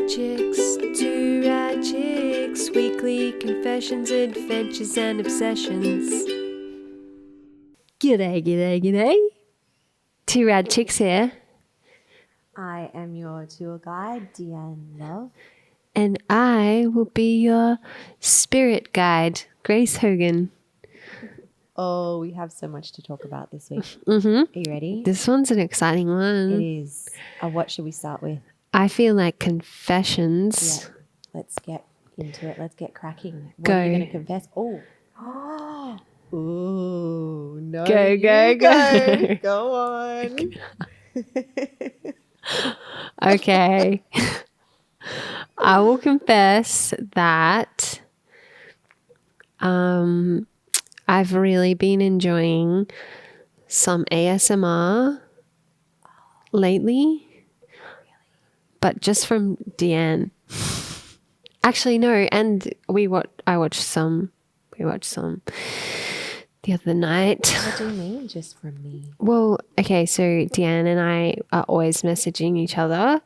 Two rad chicks, weekly confessions, adventures, and obsessions. G'day, g'day, g'day. Two rad chicks here. I am your tour guide, Deanne, love. And I will be your spirit guide, Grace Hogan. Oh, we have so much to talk about this week. Mm-hmm. Are you ready? This one's an exciting one. It is. What should we start with? I feel like confessions. Yeah. Let's get into it. Let's get cracking. What Go. are you going to confess? Oh. Ooh. No. Go. Go on. Okay. I will confess that I've really been enjoying some ASMR lately, but just from Deanne. Actually, no, and I watched some the other night. What do you mean just from me? Well, okay, so Deanne and I are always messaging each other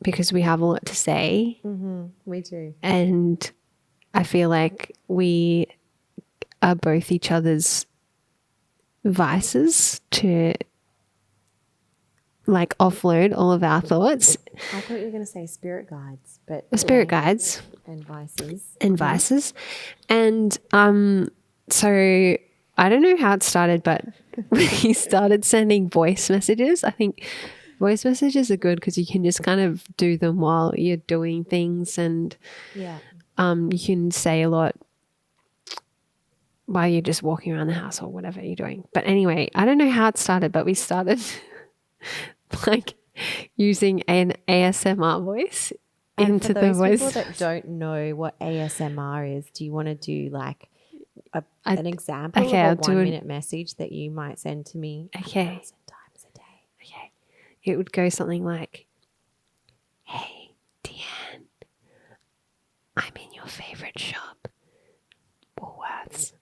because we have a lot to say. Mm-hmm. We do. And I feel like we are both each other's vices to like offload all of our thoughts. I thought you were going to say spirit guides, but Spirit guides. And vices. And vices. And so I don't know how it started, but we started sending voice messages. I think voice messages are good because you can just kind of do them while you're doing things, and yeah. you can say a lot while you're just walking around the house or whatever you're doing. But anyway, I don't know how it started, but we started like using an ASMR voice into the voice. For those people that don't know what ASMR is, do you want to do like an example of a 1 minute message that you might send to me 1,000 times a day? Okay. It would go something like, "Hey, Deanne, I'm in your favorite shop, Woolworths,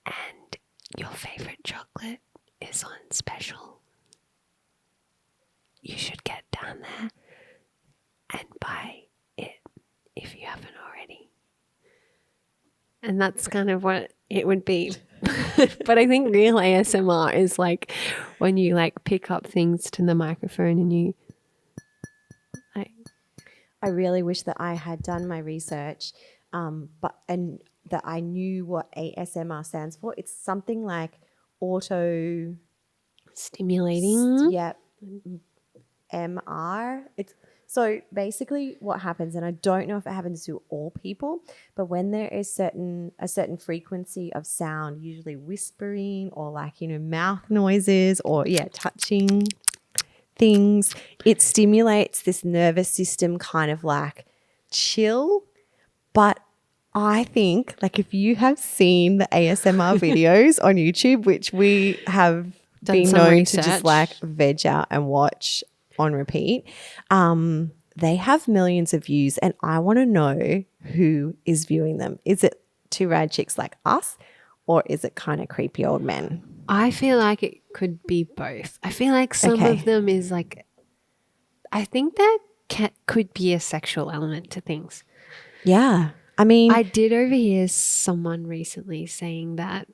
and your favorite chocolate is on special. You should get down there and buy it if you haven't already." And that's kind of what it would be. But I think real ASMR is like when you like pick up things to the microphone and you like. I really wish that I had done my research, but that I knew what ASMR stands for. It's something like auto Stimulating. Yeah. MR. So basically what happens, and I don't know if it happens to all people, but when there is a certain frequency of sound, usually whispering or like, mouth noises or touching things, it stimulates this nervous system kind of like chill. But I think like if you have seen the ASMR videos on YouTube, which we have been known to just like veg out and watch on repeat, they have millions of views, and I want to know who is viewing them. Is it two rad chicks like us, or is it kind of creepy old men? I feel like it could be both. I feel like some of them is like, I think that could be a sexual element to things. Yeah. I mean, I did overhear someone recently saying that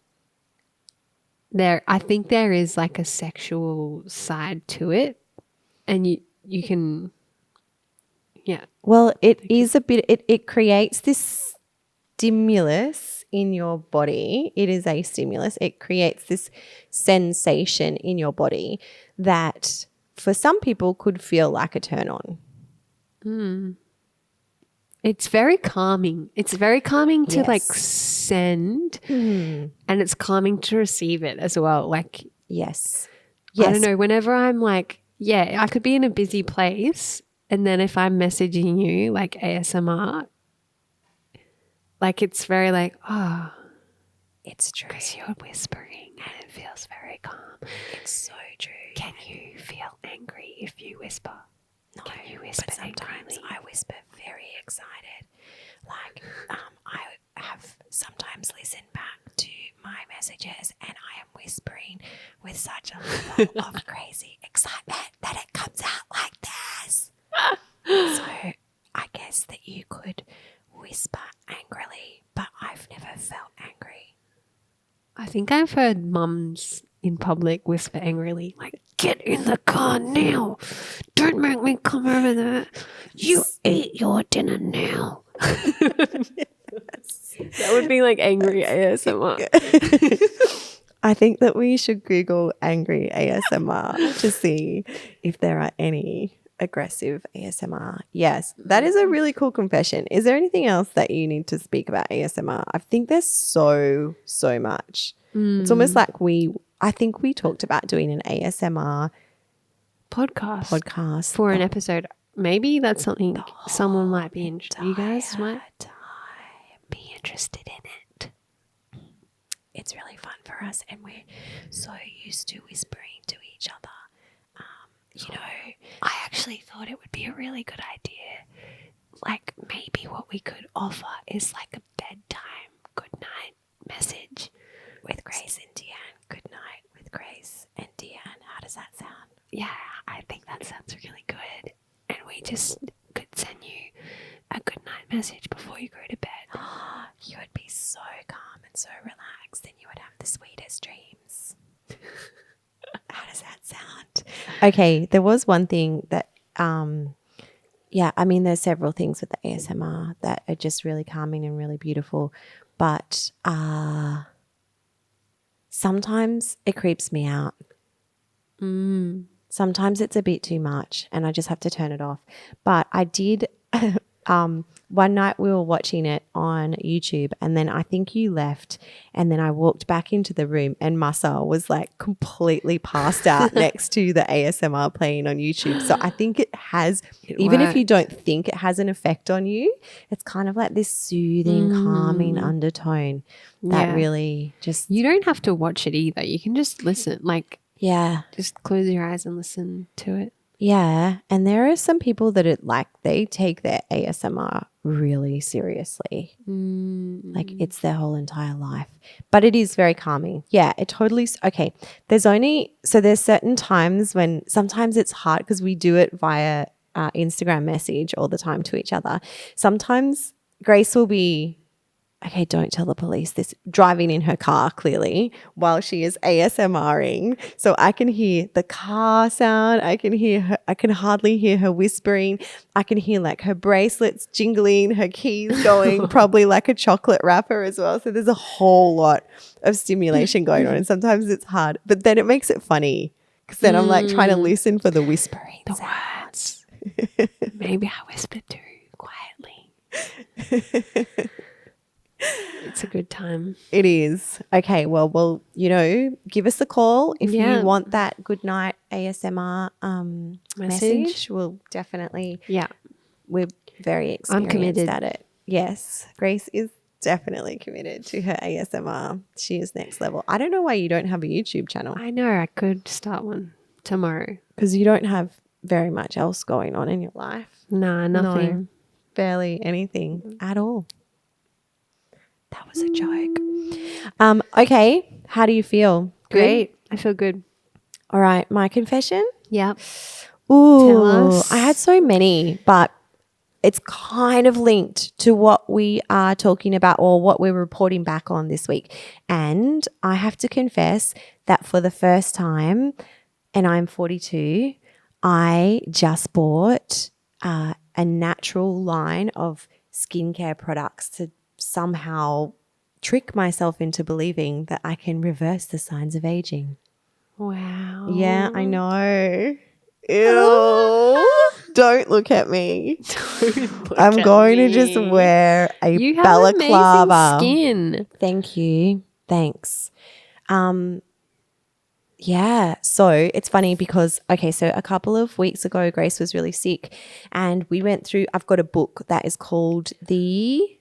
I think there is like a sexual side to it. And you can, yeah. Well, it is a bit, it creates this stimulus in your body. It is a stimulus. It creates this sensation in your body that for some people could feel like a turn on. It's very calming. It's very calming to like send, and it's calming to receive it as well. Like, yes. I don't know, whenever I'm like, I could be in a busy place, and then if I'm messaging you like ASMR, like it's very like, oh, it's true. Because you're whispering and it feels very calm. It's so true. Can you feel angry if you whisper? No, Can you whisper but sometimes angrily? I whisper very excited. Like I have sometimes listened back to my messages and I am whispering with such a level of crazy excitement that it comes out like this. think I've heard mums in public whisper angrily, like, get in the car now. Don't make me come over there. You eat your dinner now. That would be like angry ASMR. I think that we should Google angry ASMR to see if there are any aggressive ASMR. Yes, that is a really cool confession. Is there anything else that you need to speak about ASMR? I think there's so much. It's almost like I think we talked about doing an ASMR podcast for an episode. Maybe that's something someone might be interested. You guys might be interested in it. It's really fun for us, and we're so used to whispering to each other. I actually thought it would be a really good idea. Like, maybe what we could offer is like a bedtime good night message with Grace and Deanne. Good night with Grace and Deanne. How does that sound? Yeah, I think that sounds really good. And we just could send you a good night message before you go to bed. You would be so calm and so relaxed, and you would have the sweetest dreams. How does that sound? Okay, there was one thing that, there's several things with the ASMR that are just really calming and really beautiful, but sometimes it creeps me out. Sometimes it's a bit too much and I just have to turn it off. But I did one night we were watching it on YouTube, and then I think you left, and then I walked back into the room and Masa was like completely passed out next to the ASMR playing on YouTube. So I think it has, even if you don't think it has an effect on you, it's kind of like this soothing, calming undertone that really just... You don't have to watch it either. You can just listen, just close your eyes and listen to it. Yeah, and there are some people that they take their ASMR really seriously. Like it's their whole entire life. But it is very calming. Yeah, it totally – okay, there's certain times when sometimes it's hard because we do it via Instagram message all the time to each other. Sometimes Grace will be – okay, don't tell the police this, driving in her car clearly while she is ASMRing. So I can hear the car sound. I can hardly hear her whispering. I can hear like her bracelets jingling, her keys going, probably like a chocolate wrapper as well. So there's a whole lot of stimulation going on, and sometimes it's hard, but then it makes it funny because then I'm like trying to listen for the whispering words. Maybe I whispered too quietly. It's a good time. It is. Okay, well, give us a call if you want that good night ASMR message. We'll definitely. Yeah. We're very experienced I'm committed at it. Yes, Grace is definitely committed to her ASMR. She is next level. I don't know why you don't have a YouTube channel. I know. I could start one tomorrow. Because you don't have very much else going on in your life. Nah, nothing. No, barely anything at all. That was a joke. Okay. How do you feel? Great. I feel good. All right. My confession? Yep. Ooh. Tell us. I had so many, but it's kind of linked to what we are talking about or what we're reporting back on this week. And I have to confess that for the first time, and I'm 42, I just bought a natural line of skincare products to somehow trick myself into believing that I can reverse the signs of aging. Wow. Yeah, I know. Ew. Don't look at me. I'm going to just wear a balaclava. Skin. Thank you. Thanks. Yeah, so it's funny because, so a couple of weeks ago, Grace was really sick and we went through, I've got a book that is called The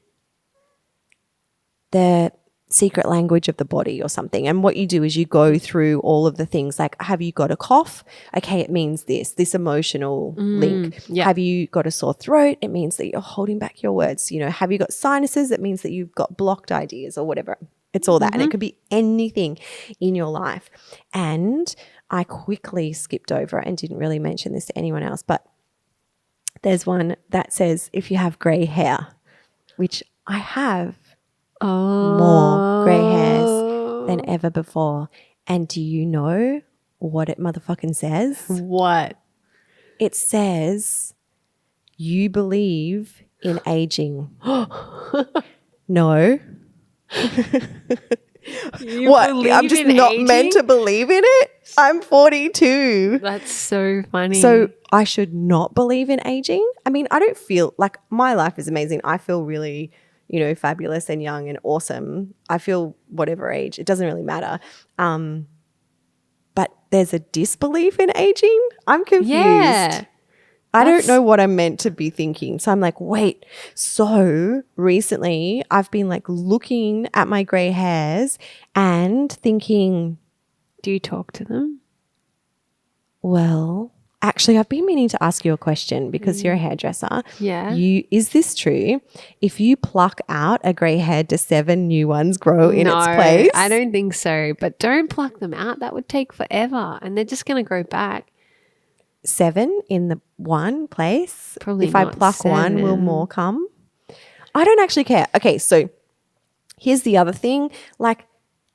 Secret Language of the Body or something. And what you do is you go through all of the things like, have you got a cough? Okay, it means this emotional link. Yeah. Have you got a sore throat? It means that you're holding back your words. Have you got sinuses? It means that you've got blocked ideas or whatever. It's all that. And it could be anything in your life. And I quickly skipped over and didn't really mention this to anyone else, but there's one that says if you have grey hair, which I have more grey hairs than ever before. And do you know what it motherfucking says? What? It says you believe in aging. No. You What? believe I'm just in not aging? meant to believe in it? I'm 42. That's so funny. So I should not believe in aging? I mean, I don't feel like my life is amazing. I feel really, fabulous and young and awesome. I feel whatever age. It doesn't really matter. But there's a disbelief in aging? I'm confused. yeah. I don't know what I'm meant to be thinking. So I'm like, wait. So recently I've been like looking at my grey hairs and thinking, Do you talk to them? well, actually I've been meaning to ask you a question because you're a hairdresser. Yeah. Is this true? If you pluck out a grey hair, do 7 new ones grow in its place? I don't think so. But don't pluck them out. That would take forever. And they're just going to grow back. 7 in the one place? Probably if I not pluck one, will 7. more come? I don't actually care. Okay, so here's the other thing. Like,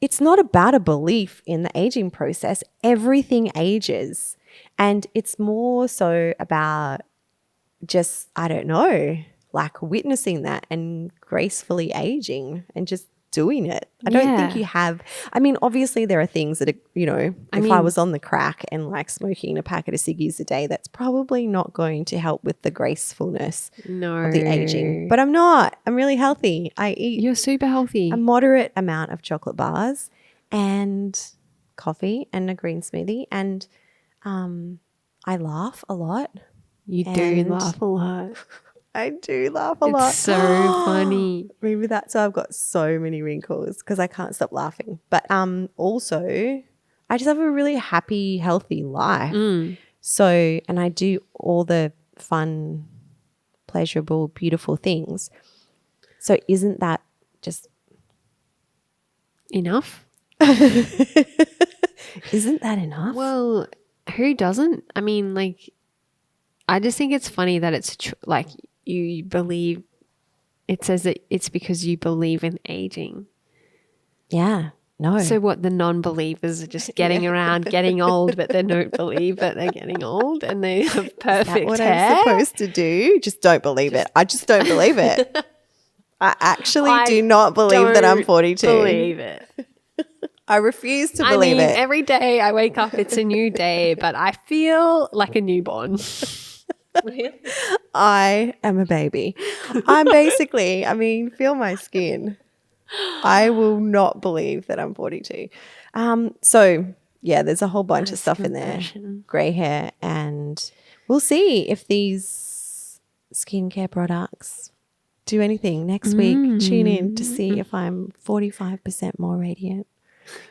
it's not about a belief in the aging process. Everything ages. And it's more so about just, I don't know, like witnessing that and gracefully aging and just doing it. I don't think you have. I mean, obviously there are things that are, if I was on the crack and like smoking a packet of ciggies a day, that's probably not going to help with the gracefulness of the aging. But I'm not. I'm really healthy. I eat You're super healthy. a moderate amount of chocolate bars and coffee and a green smoothie. And I laugh a lot. You do laugh a lot. I do laugh a lot. It's so funny. Maybe that's why I've got so many wrinkles because I can't stop laughing. But also, I just have a really happy, healthy life. So, and I do all the fun, pleasurable, beautiful things. So isn't that just Enough? isn't that enough? Well, who doesn't? I mean, like, I just think it's funny that it's like you believe, it says that it's because you believe in aging. Yeah. No. So what, the non-believers are just getting around, getting old, but they don't believe that they're getting old and they have perfect Is that what hair? I'm supposed to do? Just don't believe it. I just don't believe it. I actually do not believe that I'm 42. Believe it. I refuse to believe it. Every day I wake up, it's a new day, but I feel like a newborn. I am a baby. I'm basically, feel my skin. I will not believe that I'm 42. So, yeah, there's a whole bunch of stuff in there. Grey hair. And we'll see if these skincare products do anything next week. Tune in to see if I'm 45% more radiant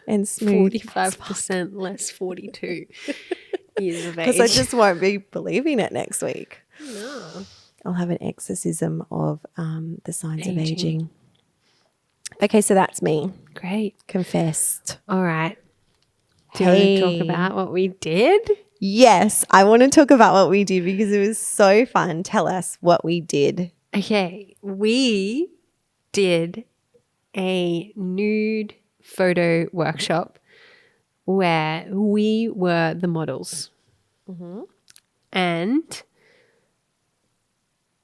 and smooth. 45% less 42 years of age. Because I just won't be believing it next week. No. I'll have an exorcism of the signs of aging. Okay, so that's me. Great. Confessed. All right. Do you want to talk about what we did? Yes, I want to talk about what we did because it was so fun. Tell us what we did. Okay, we did a nude photo workshop where we were the models. And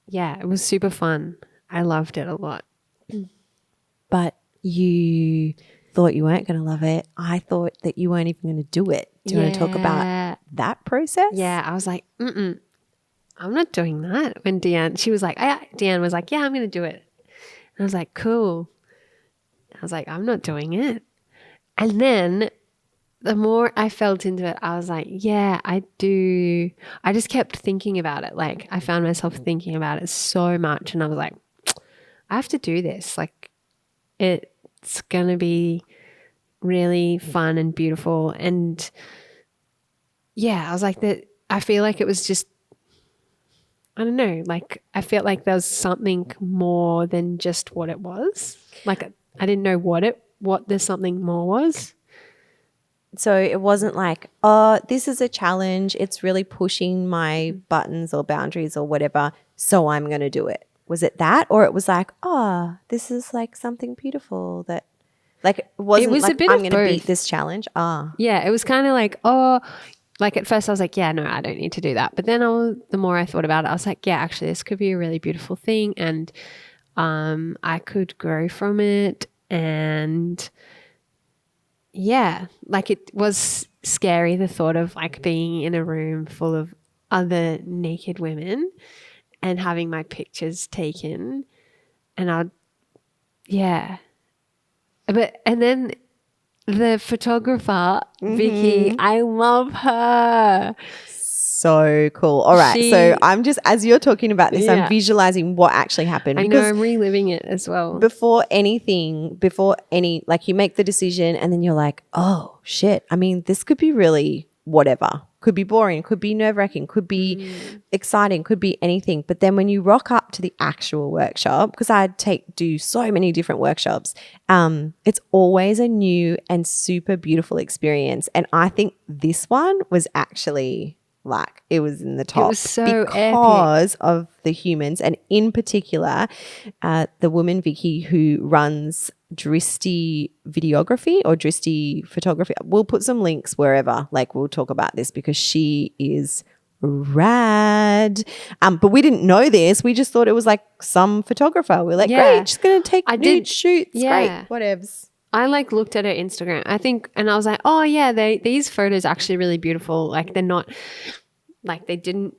yeah, it was super fun. I loved it a lot. But you thought you weren't going to love it. I thought that you weren't even going to do it. Do you want to talk about that process? Yeah, I was like, I'm not doing that. When Deanne was like, yeah, I'm going to do it. And I was like, cool. I was like, I'm not doing it. And then the more I felt into it, I was like, yeah, I do. I just kept thinking about it. Like, I found myself thinking about it so much. And I was like, I have to do this. Like, it's going to be really fun and beautiful. And yeah, I was like that. I feel like it was just, I don't know, like I felt like there was something more than just what it was. Like I didn't know what the something more was. So it wasn't like, oh, this is a challenge. It's really pushing my buttons or boundaries or whatever. So I'm going to do it. Was it that? Or it was like, oh, this is like something beautiful that Like it wasn't was a like bit I'm of going to beat both. this challenge. Yeah, it was kind of like, oh, like at first I was like, yeah, no, I don't need to do that. But then the more I thought about it, I was like, yeah, actually, this could be a really beautiful thing, and I could grow from it. And yeah, like it was scary, the thought of like being in a room full of other naked women and having my pictures taken, and yeah. But and then the photographer, Vicky, I love her. So cool. All right. So I'm just, as you're talking about this, I'm Yeah. visualizing what actually happened. I know, Because I'm reliving it as well. before any, like you make the decision and then you're like, oh shit. I mean, this could be really whatever. Could be boring, could be nerve wracking, could be exciting, could be anything. But then when you rock up to the actual workshop, because I do so many different workshops, it's always a new and super beautiful experience. And I think this one was actually like it was in the top was so because of the humans, and in particular, the woman Vicky who runs Dristy Videography or Dristy Photography. We'll put some links wherever. Like we'll talk about this because she is rad. But we didn't know this. We just thought it was like some photographer. We're like, great, she's gonna take nude shoots. Great, whatevs. I like looked at her Instagram, I think, and I was like, oh yeah, these photos are actually really beautiful. Like they're not like they didn't.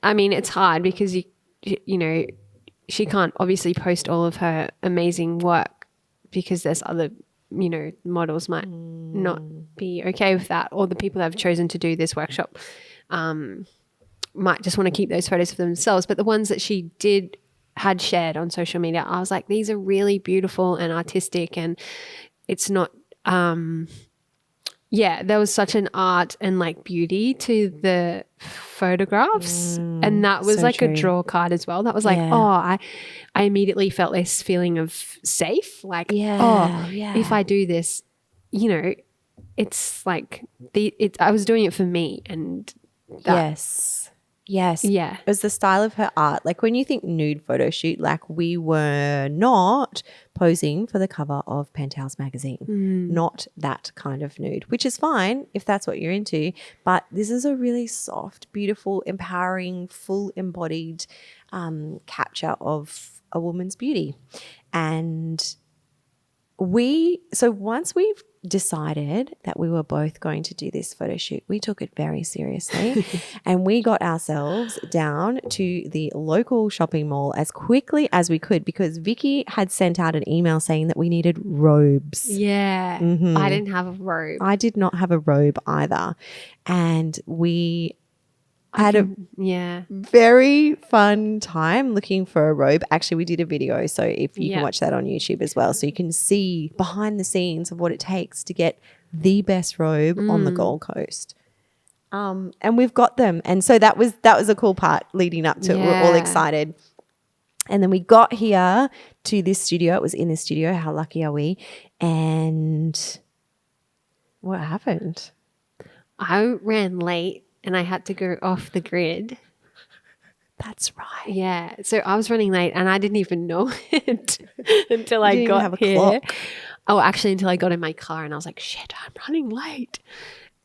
I mean, it's hard because you know, she can't obviously post all of her amazing work because there's other, you know, models might not be okay with that, or the people that have chosen to do this workshop might just want to keep those photos for themselves. But the ones that she had shared on social media, I was like, these are really beautiful and artistic, and it's not there was such an art and like beauty to the photographs, and that was so like true. a draw card as well. That was like, I immediately felt this feeling of safe, like if I do this, you know, it's like I was doing it for me, and Yes. Yeah. It was the style of her art. Like when you think nude photo shoot, like we were not posing for the cover of Penthouse magazine. Not that kind of nude, which is fine if that's what you're into. But this is a really soft, beautiful, empowering, full embodied capture of a woman's beauty. And once we've decided that we were both going to do this photo shoot, we took it very seriously and we got ourselves down to the local shopping mall as quickly as we could, because Vicky had sent out an email saying that we needed robes. Yeah. I didn't have a robe. I did not have a robe either. And we had a very fun time looking for a robe. Actually, we did a video, so if you can watch that on YouTube as well, so you can see behind the scenes of what it takes to get the best robe on the Gold Coast. And we've got them, and so that was a cool part leading up to it. We're all excited. And then we got here to this studio. It was in this studio. How lucky are we? And what happened? I ran late and I had to go off the grid. That's right. Yeah. So I was running late and I didn't even know it until I got have a here. clock. Oh, actually, until I got in my car and I was like, shit, I'm running late.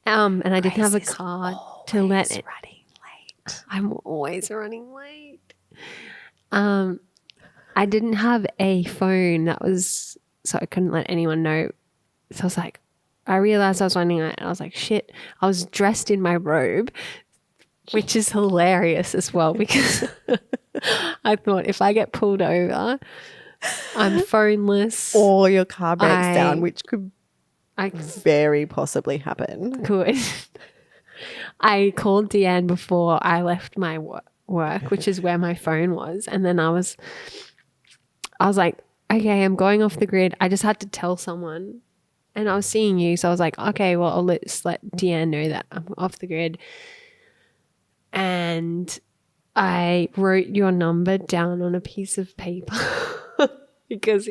And I didn't have a car to let it. Running late. I'm always running late. I didn't have a phone so I couldn't let anyone know. So I was like, I realized I was running late and I was like, shit, I was dressed in my robe, which is hilarious as well because I thought if I get pulled over, I'm phoneless. Or your car breaks down, which could very possibly happen. Could. I called Deanne before I left my work, which is where my phone was. And then I was like, okay, I'm going off the grid. I just had to tell someone. And I was seeing you, so I was like, okay, well, let's let Deanne know that I'm off the grid. And I wrote your number down on a piece of paper because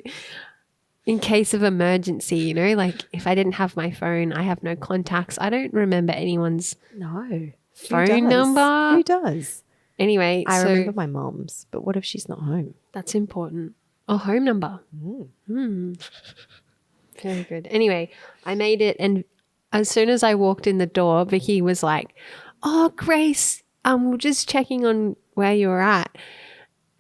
in case of emergency, you know, like if I didn't have my phone, I have no contacts. I don't remember anyone's phone number. Who does? Anyway, I remember my mom's, but what if she's not home? That's important. Oh, home number. Very good. Anyway, I made it, and as soon as I walked in the door, Vicky was like, "Oh, Grace, we're just checking on where you were at."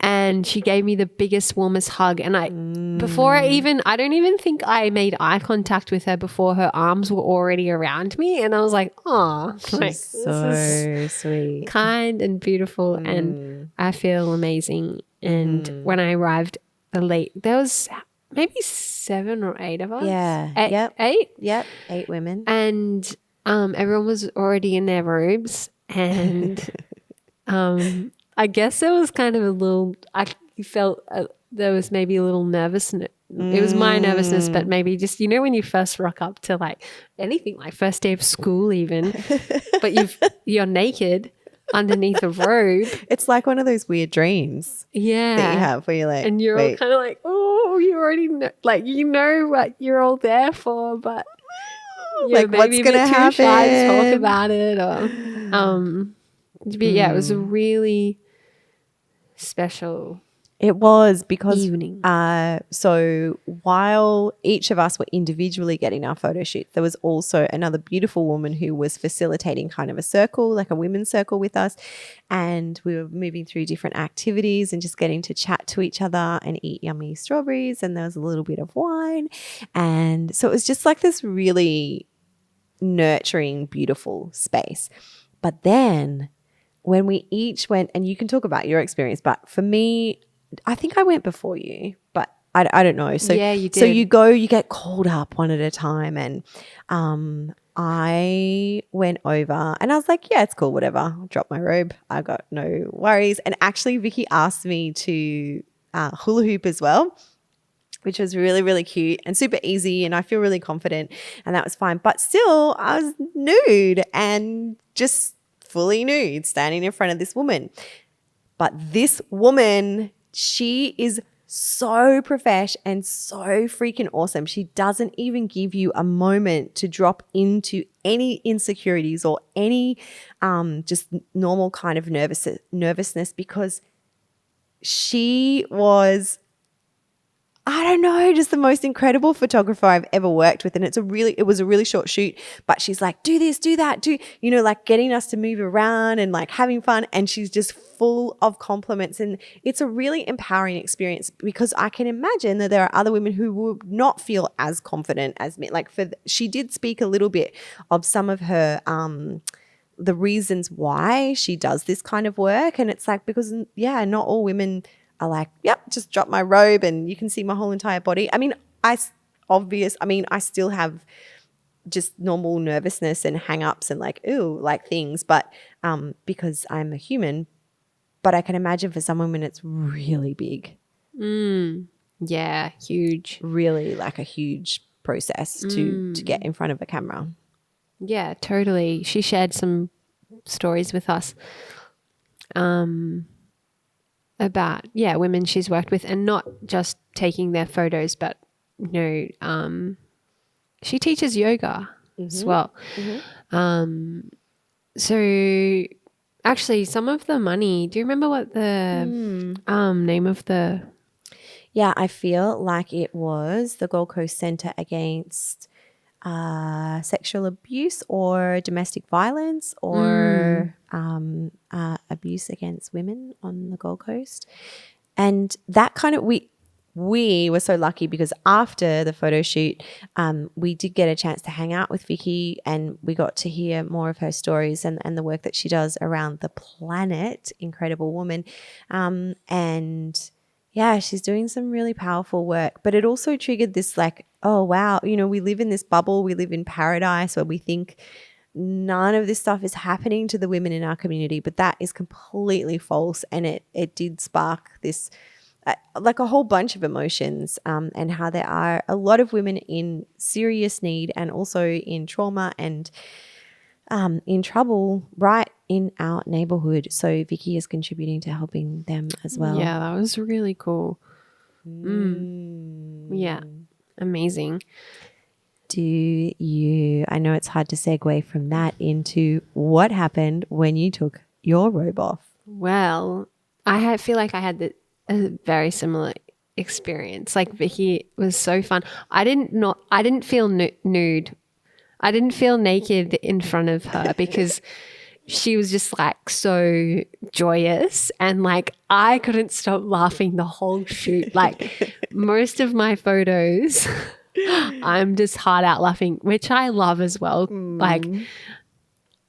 And she gave me the biggest, warmest hug. And I don't even think I made eye contact with her before her arms were already around me. And I was like, "Oh, like, so sweet, kind and beautiful." And I feel amazing. And when I arrived late, there was maybe 7 or 8 of us. Yeah. Eight. Yep. 8 women. And everyone was already in their robes. And I guess there was kind of a little, I felt there was maybe a little nervousness. It was my nervousness, but maybe just, when you first rock up to like anything, like first day of school even, but you're naked underneath a robe. It's like one of those weird dreams that you have where you're like, and you're all kind of like, oh, you already know, like, what you're all there for, but you're like, maybe what's going to happen? too shy to talk about it, or but yeah, it was a really special It was because evening. So while each of us were individually getting our photo shoots, there was also another beautiful woman who was facilitating kind of a circle, like a women's circle with us. And we were moving through different activities and just getting to chat to each other and eat yummy strawberries. And there was a little bit of wine. And so it was just like this really nurturing, beautiful space. But then when we each went, and you can talk about your experience, but for me, I think I went before you, but I don't know. So yeah, you did. So you get called up one at a time, and I went over and I was like, yeah, it's cool, whatever. I'll drop my robe. I got no worries. And actually, Vicky asked me to hula hoop as well, which was really, really cute and super easy, and I feel really confident, and that was fine. But still, I was nude and just fully nude standing in front of this woman. But this woman, she is so profesh and so freaking awesome. She doesn't even give you a moment to drop into any insecurities or any just normal kind of nervousness, because she was, I don't know, just the most incredible photographer I've ever worked with. And it was a really short shoot, but she's like, do this, do that, like getting us to move around and like having fun. And she's just full of compliments. And it's a really empowering experience, because I can imagine that there are other women who would not feel as confident as me. Like she did speak a little bit of some of her, the reasons why she does this kind of work. And it's like, because not all women are like, yep, just drop my robe and you can see my whole entire body. I mean, I still have just normal nervousness and hang-ups and like, ooh, like things, but because I'm a human. But I can imagine for some women it's really big. Yeah, huge. Really like a huge process to get in front of a camera. Yeah, totally. She shared some stories with us about women she's worked with, and not just taking their photos, but she teaches yoga as well. So actually, some of the money, do you remember what the name of the? Yeah, I feel like it was the Gold Coast Centre Against sexual abuse or domestic violence or abuse against women on the Gold Coast. And that kind of, we were so lucky because after the photo shoot, we did get a chance to hang out with Vicky, and we got to hear more of her stories and the work that she does around the planet. Incredible woman. And yeah, she's doing some really powerful work, but it also triggered this like, oh, wow, we live in this bubble, we live in paradise where we think none of this stuff is happening to the women in our community, but that is completely false. And it did spark this, like a whole bunch of emotions, and how there are a lot of women in serious need and also in trauma and in trouble right in our neighborhood. So Vicky is contributing to helping them as well. Yeah, that was really cool. Yeah, amazing. I know it's hard to segue from that into what happened when you took your robe off. Well, feel like I had a very similar experience. Like Vicky was so fun. I didn't feel nude. I didn't feel naked in front of her because she was just like so joyous, and like I couldn't stop laughing the whole shoot. Like most of my photos, I'm just hard out laughing, which I love as well. Like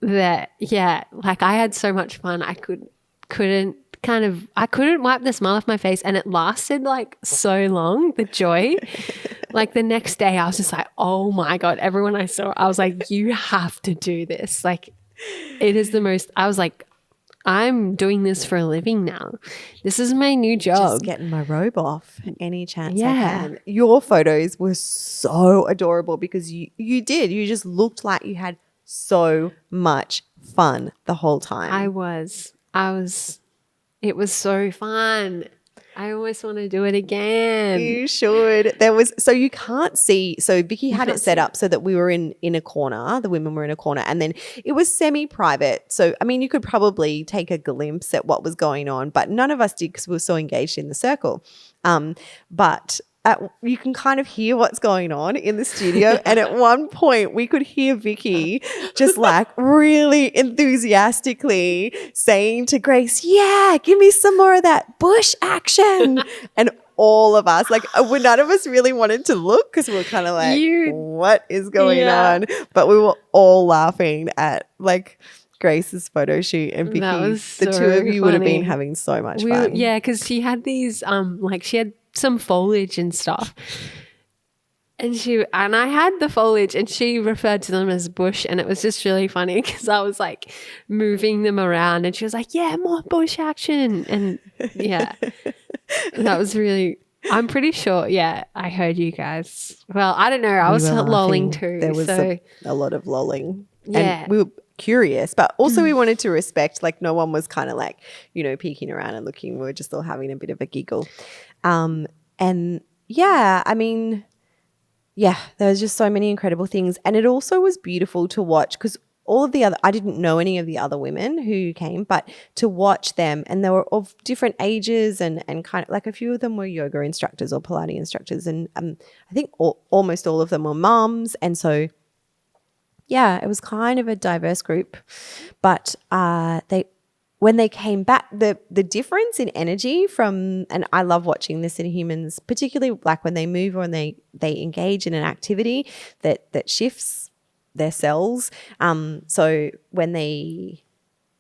that, yeah. Like I had so much fun. I couldn't wipe the smile off my face, and it lasted like so long, the joy. Like the next day I was just like, oh my God, everyone I saw, I was like, you have to do this. Like it is the most, I was like, I'm doing this for a living now. This is my new job. Just getting my robe off any chance I Yeah. can. Your photos were so adorable because you just looked like you had so much fun the whole time. It was so fun. I always want to do it again. You should. So you can't see. So Vicky had it set up so that we were in a corner. The women were in a corner, and then it was semi-private. So, I mean, you could probably take a glimpse at what was going on, but none of us did because we were so engaged in the circle. But you can kind of hear what's going on in the studio. And at one point we could hear Vicky just like really enthusiastically saying to Grace, yeah, give me some more of that bush action. And all of us, like none of us really wanted to look because we were kind of like, what is going on? But we were all laughing at like Grace's photo shoot and Vicky. The two of you would have been having so much fun. Yeah, because she had these like she had some foliage and stuff. And I had the foliage, and she referred to them as bush, and it was just really funny because I was like moving them around, and she was like, yeah, more bush action. And yeah, that was really, I'm pretty sure, yeah, I heard you guys. Well, I don't know. I was lolling too. There was a lot of lolling. Yeah. And we were curious, but also we wanted to respect, like no one was kind of like, peeking around and looking. We were just all having a bit of a giggle. And yeah, I mean, yeah, there was just so many incredible things. And it also was beautiful to watch because I didn't know any of the other women who came, but to watch them, and they were of different ages and kind of like a few of them were yoga instructors or Pilates instructors. And I think almost all of them were mums. And so, yeah, it was kind of a diverse group, but when they came back, the difference in energy and I love watching this in humans, particularly like when they move or when they engage in an activity that shifts their cells. So when we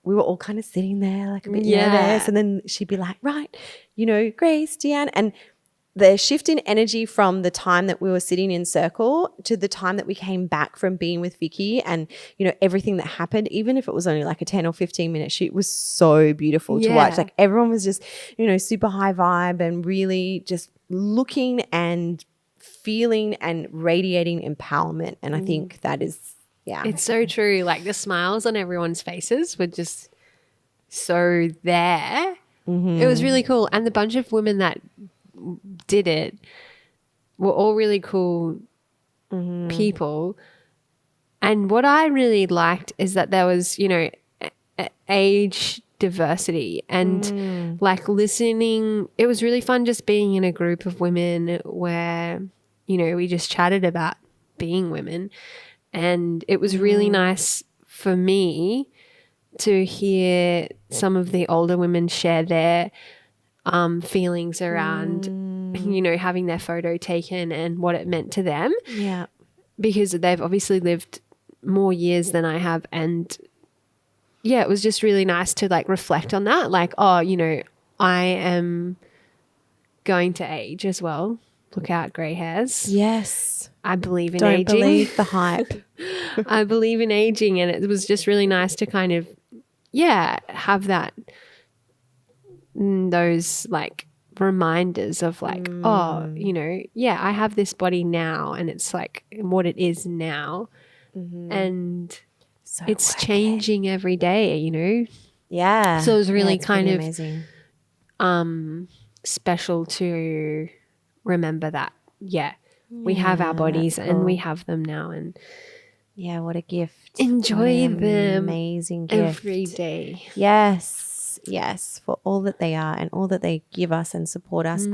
were all kind of sitting there like a bit nervous, and then she'd be like, right, Grace, Deanne, and the shift in energy from the time that we were sitting in circle to the time that we came back from being with Vicky and, everything that happened, even if it was only like a 10 or 15 minute shoot, was so beautiful to watch. Like everyone was just, super high vibe and really just looking and feeling and radiating empowerment. And I think that is, It's so true. Like the smiles on everyone's faces were just so there. Mm-hmm. It was really cool. And the bunch of women that did it were all really cool people. And what I really liked is that there was, age diversity and like listening. It was really fun just being in a group of women where, we just chatted about being women. And it was really nice for me to hear some of the older women share their feelings around, having their photo taken and what it meant to them. Yeah. Because they've obviously lived more years than I have. And yeah, it was just really nice to like reflect on that. Like, I am going to age as well. Look out, grey hairs. Yes. I believe in Don't aging. believe the hype. I believe in aging, and it was just really nice to kind of, have those like reminders of like, I have this body now, and it's like what it is now. And so it's changing every day, Yeah. So it was really kind of amazing. Special to remember that. We have our bodies and we have them now, and what a gift. Enjoy them. Amazing gift. Every day. Yes. Yes, for all that they are and all that they give us and support us.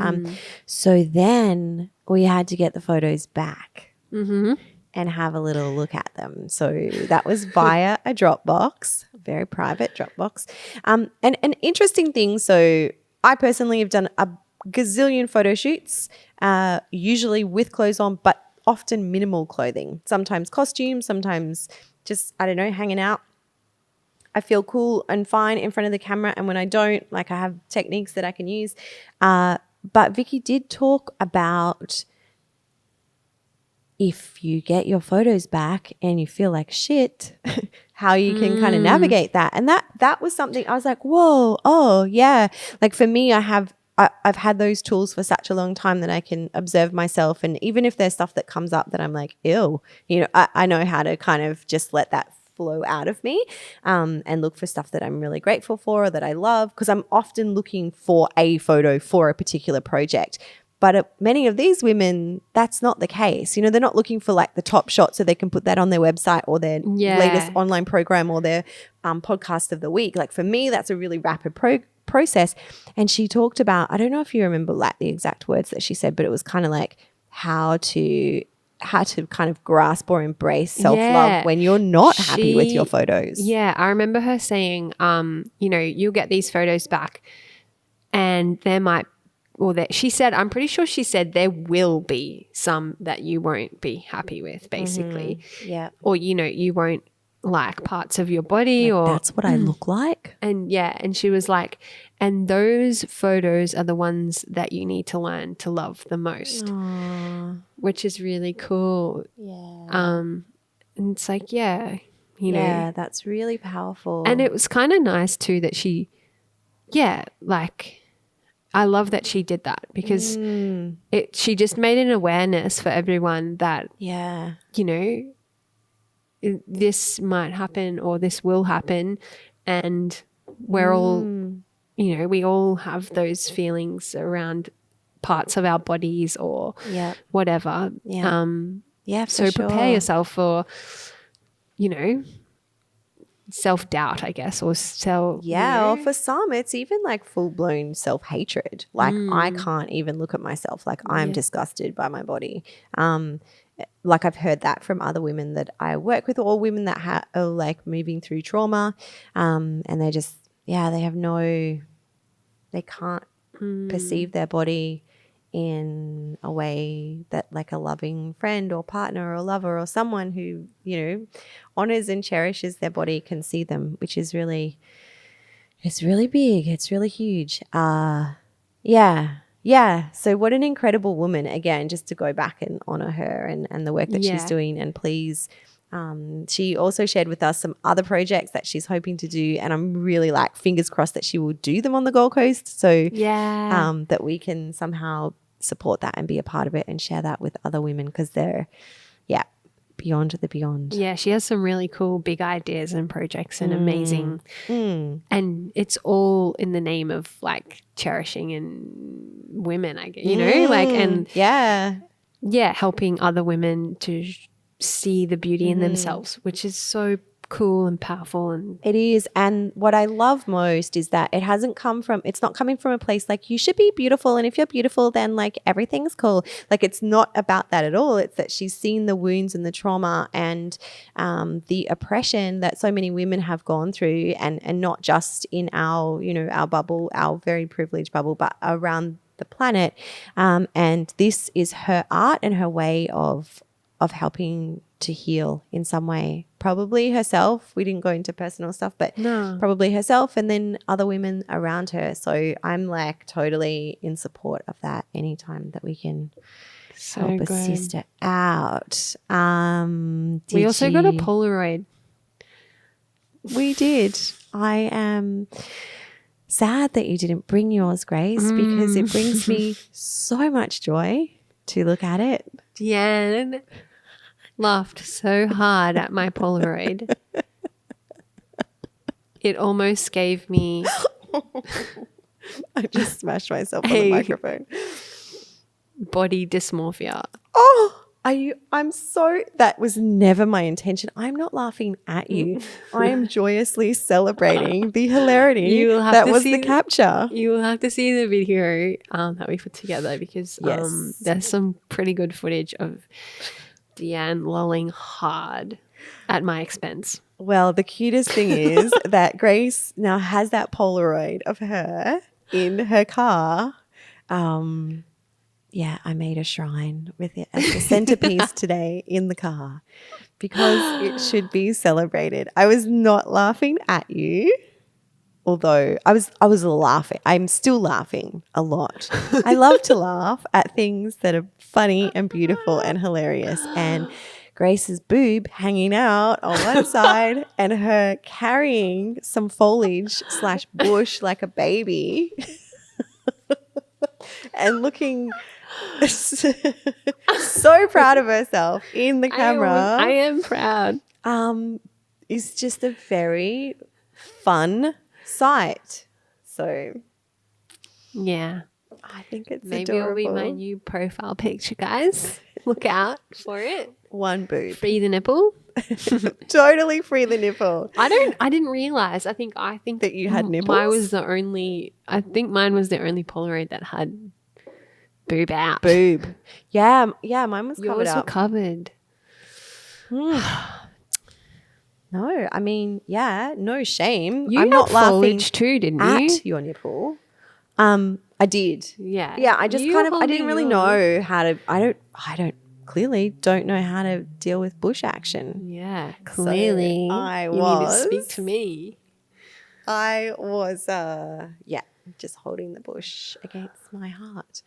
So then we had to get the photos back and have a little look at them. So that was via a Dropbox, a very private Dropbox. And an interesting thing, so I personally have done a gazillion photo shoots, usually with clothes on, but often minimal clothing. Sometimes costumes, sometimes just, I don't know, hanging out. I feel cool and fine in front of the camera. And when I don't, like I have techniques that I can use. But Vicky did talk about if you get your photos back and you feel like shit, how you can kind of navigate that. And that was something I was like, whoa, oh yeah. Like for me, I've had those tools for such a long time that I can observe myself. And even if there's stuff that comes up that I'm like, ew, I know how to kind of just let that flow out of me and look for stuff that I'm really grateful for or that I love, because I'm often looking for a photo for a particular project. But many of these women, that's not the case. They're not looking for like the top shot so they can put that on their website or their latest online program or their podcast of the week. Like for me, that's a really rapid process. And she talked about, I don't know if you remember like the exact words that she said, but it was kind of like how to kind of grasp or embrace self-love when you're not happy with your photos. Yeah, I remember her saying, you'll get these photos back and there might, or that she said, I'm pretty sure she said there will be some that you won't be happy with, basically. Yeah. Or, you won't like parts of your body or that's what I look like. And she was like, and those photos are the ones that you need to learn to love the most. Aww. Which is really cool. Yeah. And it's like, yeah, that's really powerful. And it was kind of nice too that she, I love that she did that because she just made an awareness for everyone that, this might happen or this will happen, and we're all, we all have those feelings around parts of our bodies or whatever. Yeah. So prepare yourself for, self-doubt, I guess, or or for some it's even like full-blown self-hatred. Like I can't even look at myself, like I'm disgusted by my body. Like I've heard that from other women that I work with, or women that are like moving through trauma, and they're just they can't perceive their body in a way that like a loving friend or partner or lover or someone who, honors and cherishes their body can see them, which is really, it's really big. It's really huge. Yeah. So what an incredible woman, again, just to go back and honor her and the work that she's doing. And please, she also shared with us some other projects that she's hoping to do. And I'm really like fingers crossed that she will do them on the Gold Coast. So that we can somehow support that and be a part of it and share that with other women, because they're, beyond the beyond. Yeah, she has some really cool big ideas and projects and amazing. And it's all in the name of like cherishing and women, I guess, helping other women to see the beauty in themselves, which is so cool and powerful. And it is. And what I love most is that it's not coming from a place like you should be beautiful, and if you're beautiful then like everything's cool. Like it's not about that at all. It's that she's seen the wounds and the trauma and the oppression that so many women have gone through, and not just in our our bubble, our very privileged bubble, but around the planet. And this is her art and her way of helping to heal in some way. Probably herself. We didn't go into personal stuff, but probably herself, and then other women around her. So I'm like totally in support of that anytime that we can help a sister out. We also got a Polaroid. We did. I am sad that you didn't bring yours, Grace, because it brings me so much joy to look at it. Deanne laughed so hard at my Polaroid. It almost gave me... I just smashed myself on the microphone. Body dysmorphia. Oh, That was never my intention. I'm not laughing at you. I am joyously celebrating the hilarity that was the capture. You will have to see the video that we put together because Yes. there's some pretty good footage of Deanne lolling hard at my expense. Well, the cutest thing is that Grace now has that Polaroid of her in her car. Yeah, I made a shrine with it as the centerpiece today in the car because it should be celebrated. I was not laughing at you, although I was laughing. I'm still laughing a lot. I love to laugh at things that are funny and beautiful and hilarious. And Grace's boob hanging out on one side and her carrying some foliage / bush like a baby and looking so proud of herself in the camera. I am proud. Is just a very fun sight. So Yeah. I think it's Maybe adorable. it'll be my new profile picture, guys. Look out for it. One boob. Free the nipple. Totally free the nipple. I didn't realize. I think that you had nipples. Mine was the only Polaroid that had boob out. Boob. Yeah, mine was covered Yours were up. covered. No, I mean, yeah, no shame. You I'm had not laughing foliage too, didn't at you? your nipple. I did. Yeah. Yeah, I just You kind were of I didn't really holding know how to clearly don't know how to deal with bush action. Yeah, clearly. I you need to speak to me. I was just holding the bush against my heart.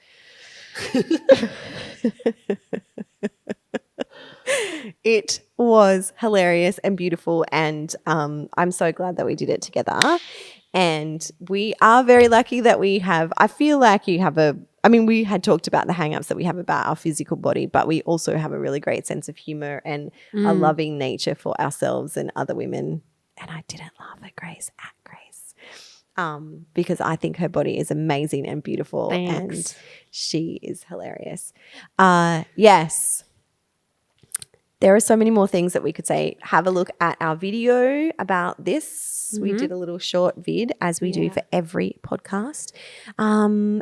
It was hilarious and beautiful, and I'm so glad that we did it together. And we are very lucky that we have, I feel like we had talked about the hang-ups that we have about our physical body, but we also have a really great sense of humor and a loving nature for ourselves and other women. And I didn't laugh at Grace because I think her body is amazing and beautiful. Thanks. And she is hilarious. Yes. There are so many more things that we could say. Have a look at our video about this. We did a little short vid as we do for every podcast. And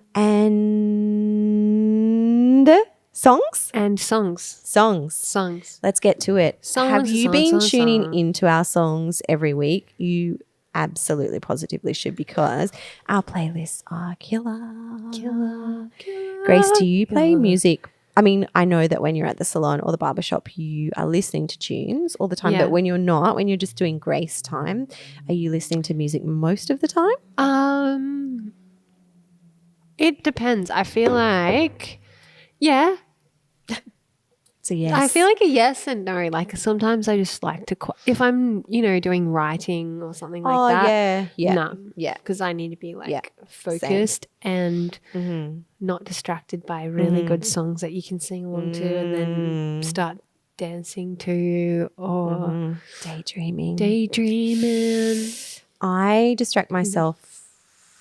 songs? And songs. Songs. Let's get to it. Have you been tuning into our songs every week? You absolutely positively should, because our playlists are killer. Grace, do you play music? I mean, I know that when you're at the salon or the barbershop, you are listening to tunes all the time. But when you're not, when you're just doing Grace time, are you listening to music most of the time? It depends. I feel like, yeah. So yes. I feel like a yes and no. Like sometimes I just like to, if I'm, doing writing or something like that. Yeah. No. Yeah. Because I need to be focused and not distracted by really good songs that you can sing along to and then start dancing to or Daydreaming. I distract myself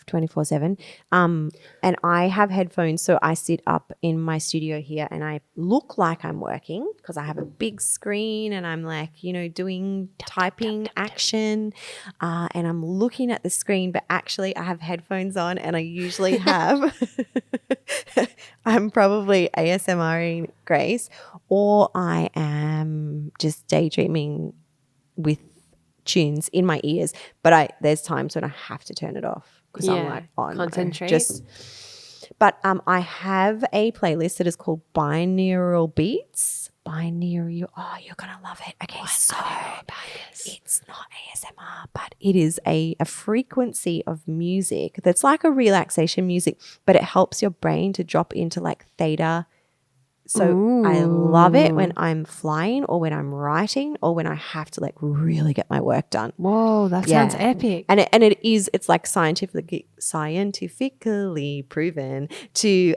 24/7. And I have headphones, so I sit up in my studio here and I look like I'm working because I have a big screen and I'm like, doing typing action and I'm looking at the screen, but actually I have headphones on and I usually have I'm probably ASMRing Grace, or I am just daydreaming with tunes in my ears, but there's times when I have to turn it off. Because I'm like concentrate. But I have a playlist that is called Binaural Beats. Binaural. Oh, you're gonna love it. Okay, so it's not ASMR, but it is a frequency of music that's like a relaxation music, but it helps your brain to drop into like theta. So I love it when I'm flying or when I'm writing or when I have to like really get my work done. Whoa, that sounds epic. And it's like scientifically proven to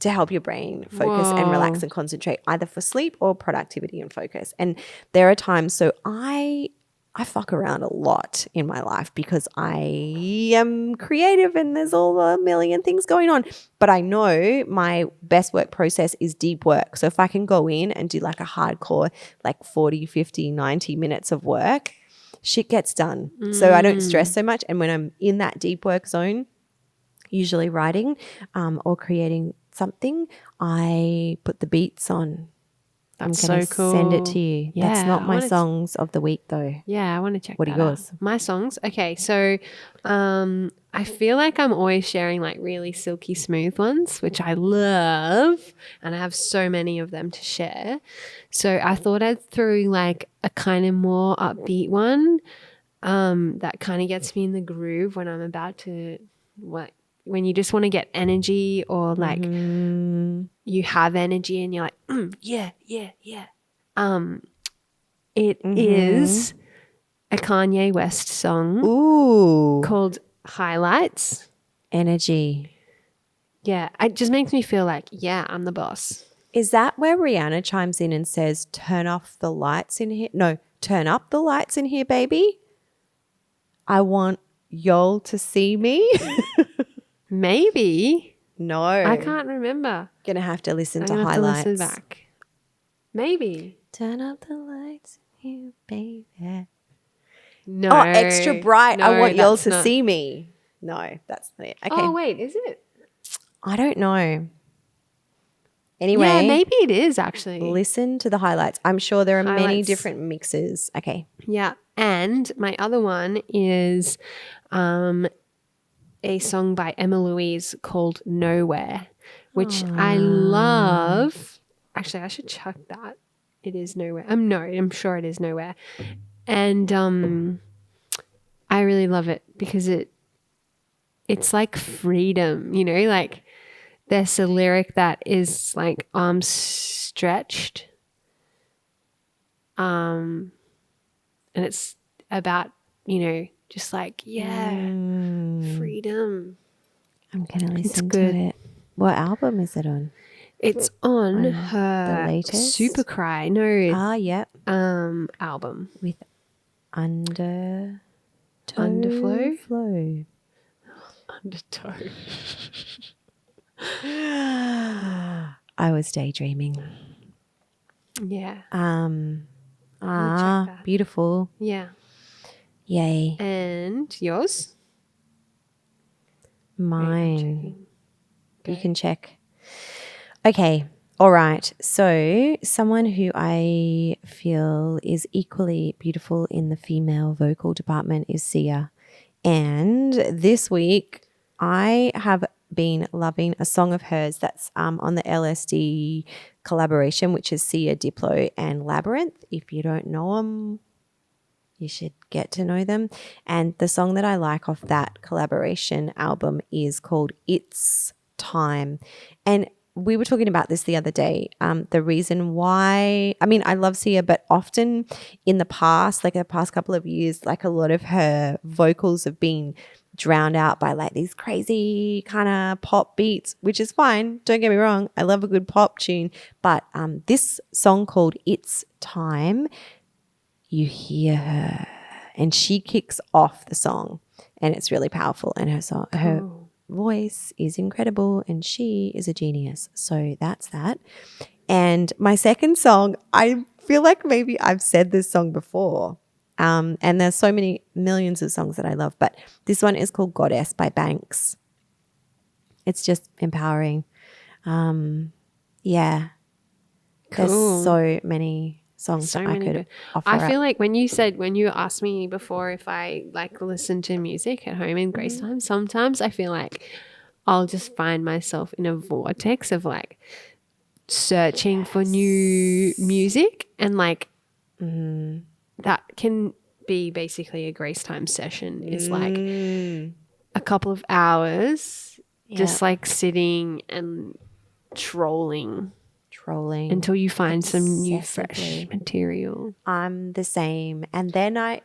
help your brain focus and relax and concentrate, either for sleep or productivity and focus. And there are times, so I I fuck around a lot in my life because I am creative and there's all a million things going on. But I know my best work process is deep work. So if I can go in and do like a hardcore, like 40, 50, 90 minutes of work, shit gets done. So I don't stress so much. And when I'm in that deep work zone, usually writing or creating something, I put the beats on. That's I'm going so to cool. send it to you. Yeah, That's not I my wanna songs of the week though. Yeah, I want to check What are that out. yours? My songs. Okay, so I feel like I'm always sharing like really silky smooth ones, which I love, and I have so many of them to share. So I thought I'd throw like a kind of more upbeat one that kind of gets me in the groove when I'm about to when you just want to get energy or like you have energy and you're like yeah, yeah, yeah. It is a Kanye West song Ooh, called Highlights. energy. Yeah, it just makes me feel like, yeah, I'm the boss. Is that where Rihanna chimes in and says, turn off the lights in here? No, turn up the lights in here, baby. I want y'all to see me. Maybe. No. I can't remember. Going to have to listen I'm to going to have to highlights. listen back. Maybe. Turn up the lights in here, baby. No. Oh, extra bright. I No, want y'all that's to not- see me. No, that's not it. Okay. Oh, wait, is it? I don't know. Anyway. Yeah, maybe it is actually. Listen to the highlights. I'm sure there are many Highlights. different mixes. Okay. Yeah. And my other one is a song by Emma Louise called Nowhere, which I love. Actually, I should check that. It is Nowhere. I'm sure it is Nowhere. And I really love it because it's like freedom, you know, like there's a lyric that is like arms stretched. And it's about, you know, just like, yeah, freedom. I'm going to listen good. to it. What album is it on? It's on her the latest? Super Cry Nude Yep. album. With Underflow. Underflow? Undertow. I was daydreaming. Yeah. Check that. Beautiful. Yeah. Yay. And yours? Mine. Go. You can check. Okay. All right. So someone who I feel is equally beautiful in the female vocal department is Sia. And this week I have been loving a song of hers that's on the LSD collaboration, which is Sia, Diplo and Labyrinth. If you don't know them, you should get to know them. And the song that I like off that collaboration album is called It's Time. And we were talking about this the other day. The reason why, I mean, I love Sia, but often in the past, like the past couple of years, like a lot of her vocals have been drowned out by like these crazy kind of pop beats, which is fine. Don't get me wrong. I love a good pop tune. But this song called It's Time, you hear her and she kicks off the song and it's really powerful. And her voice is incredible and she is a genius. So that's that. And my second song, I feel like maybe I've said this song before. And there's so many millions of songs that I love, but this one is called Goddess by Banks. It's just empowering. Yeah. Cool. There's so many songs that I could offer I feel up. like when you asked me before if I like listen to music at home in Grace time, sometimes I feel like I'll just find myself in a vortex of like searching for new music and like that can be basically a Grace time session is like a couple of hours just like sitting and trolling until you find some new fresh material. I'm the same. And then I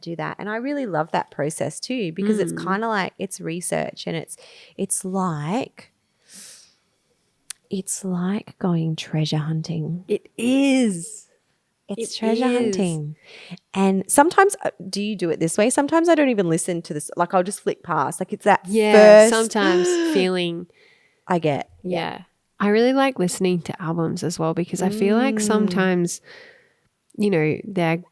do that. And I really love that process too because it's kind of like it's research and it's like going treasure hunting. It is. It's It treasure is. hunting. And sometimes, do you do it this way? Sometimes I don't even listen to this. Like I'll just flick past. Like it's that Yeah, first sometimes feeling. I get. Yeah. I really like listening to albums as well because I feel like sometimes, they're,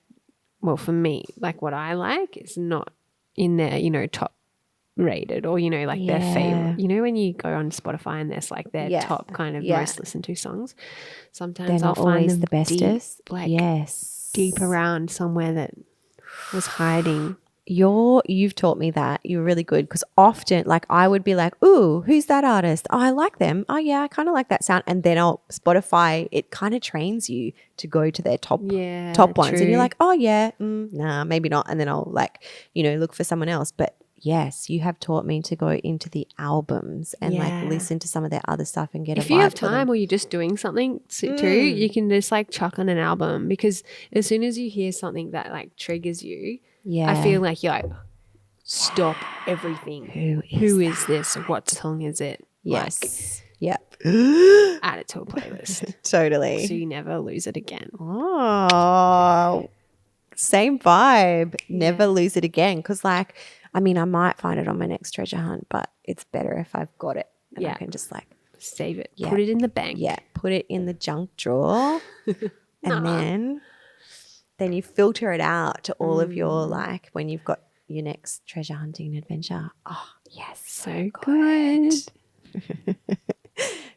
well, for me, like what I like is not in their, top rated or, like their favorite. You know, when you go on Spotify and there's like their top kind of most listened to songs, They're sometimes I'll not find always them the bestest. deep around somewhere that was hiding. You've taught me that. You're really good because often, like, I would be like, "Ooh, who's that artist? Oh, I like them. Oh, yeah, I kind of like that sound." And then I'll Spotify. It kind of trains you to go to their top ones, and you're True. like, "Oh, yeah, nah, maybe not." And then I'll look for someone else. But yes, you have taught me to go into the albums and listen to some of their other stuff and get a vibe. If you have for them. time or you're just doing something too, you can just like chuck on an album because as soon as you hear something that like triggers you, I feel like you're like, stop everything. Who is this? What song is it? Yes. Yep. Add it to a playlist. Totally. So you never lose it again. Oh, same vibe. Never lose it again. Because, I might find it on my next treasure hunt, but it's better if I've got it and I can just save it. Put it in the bank. Yeah. Put it in the junk drawer. And then you filter it out to all of your, when you've got your next treasure hunting adventure. Oh, yes. So good.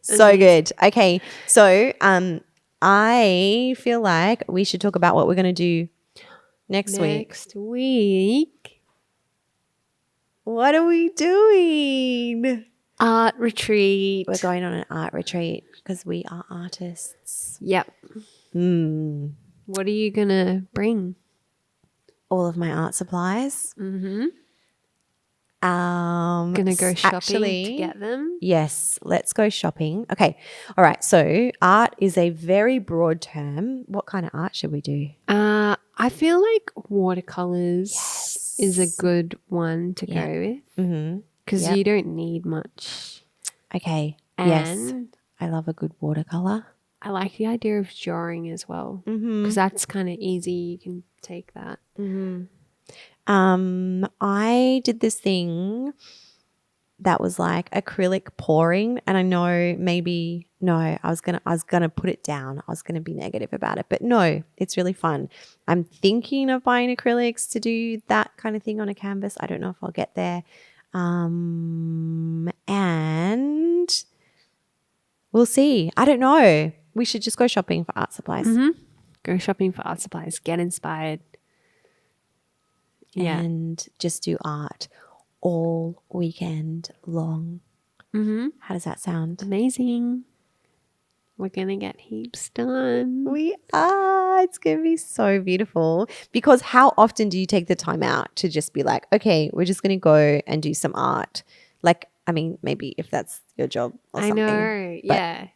So good. Okay. So I feel like we should talk about what we're going to do next week. Next week. What are we doing? Art retreat. We're going on an art retreat because we are artists. Yep. What are you going to bring? All of my art supplies. Mm-hmm. Gonna go shopping to get them. Yes, let's go shopping. Okay. All right. So art is a very broad term. What kind of art should we do? I feel like watercolors is a good one to go with because you don't need much. Okay. And I love a good watercolor. I like the idea of drawing as well because that's kind of easy. You can take that. I did this thing that was like acrylic pouring, and I know I was gonna put it down. I was gonna be negative about it, but no, it's really fun. I'm thinking of buying acrylics to do that kind of thing on a canvas. I don't know if I'll get there, and we'll see. I don't know. We should just go shopping for art supplies. Go shopping for art supplies. Get inspired. And just do art all weekend long. How does that sound? Amazing. We're going to get heaps done. We are. It's going to be so beautiful. Because how often do you take the time out to just be like, okay, we're just going to go and do some art? Maybe if that's your job or something. I know. Yeah.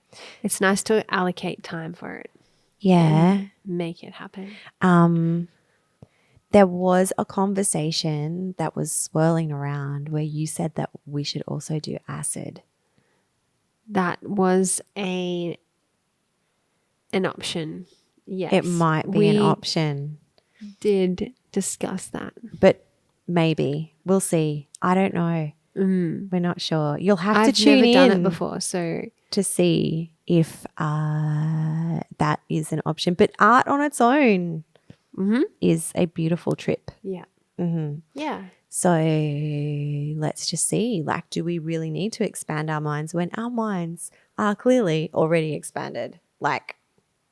It's nice to allocate time for it. Yeah. Make it happen. There was a conversation that was swirling around where you said that we should also do acid. That was an option. Yes. It might be an option. Did discuss that. But maybe. We'll see. I don't know. We're not sure. You'll have to tune in. I've never done it before, so to see if that is an option. But art on its own is a beautiful trip. Yeah. Yeah. So let's just see, do we really need to expand our minds when our minds are clearly already expanded? Like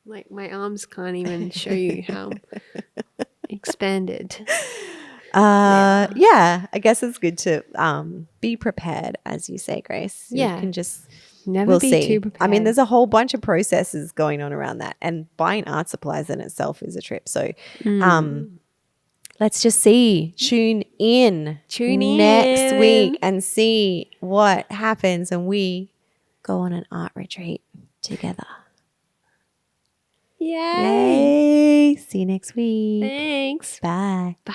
my arms can't even show you how expanded. Yeah, I guess it's good to be prepared, as you say, Grace. Yeah. You can just Never be too prepared. I mean, there's a whole bunch of processes going on around that, and buying art supplies in itself is a trip. So let's just see. Tune in next week and see what happens when we go on an art retreat together. Yay. See you next week. Thanks. Bye. Bye.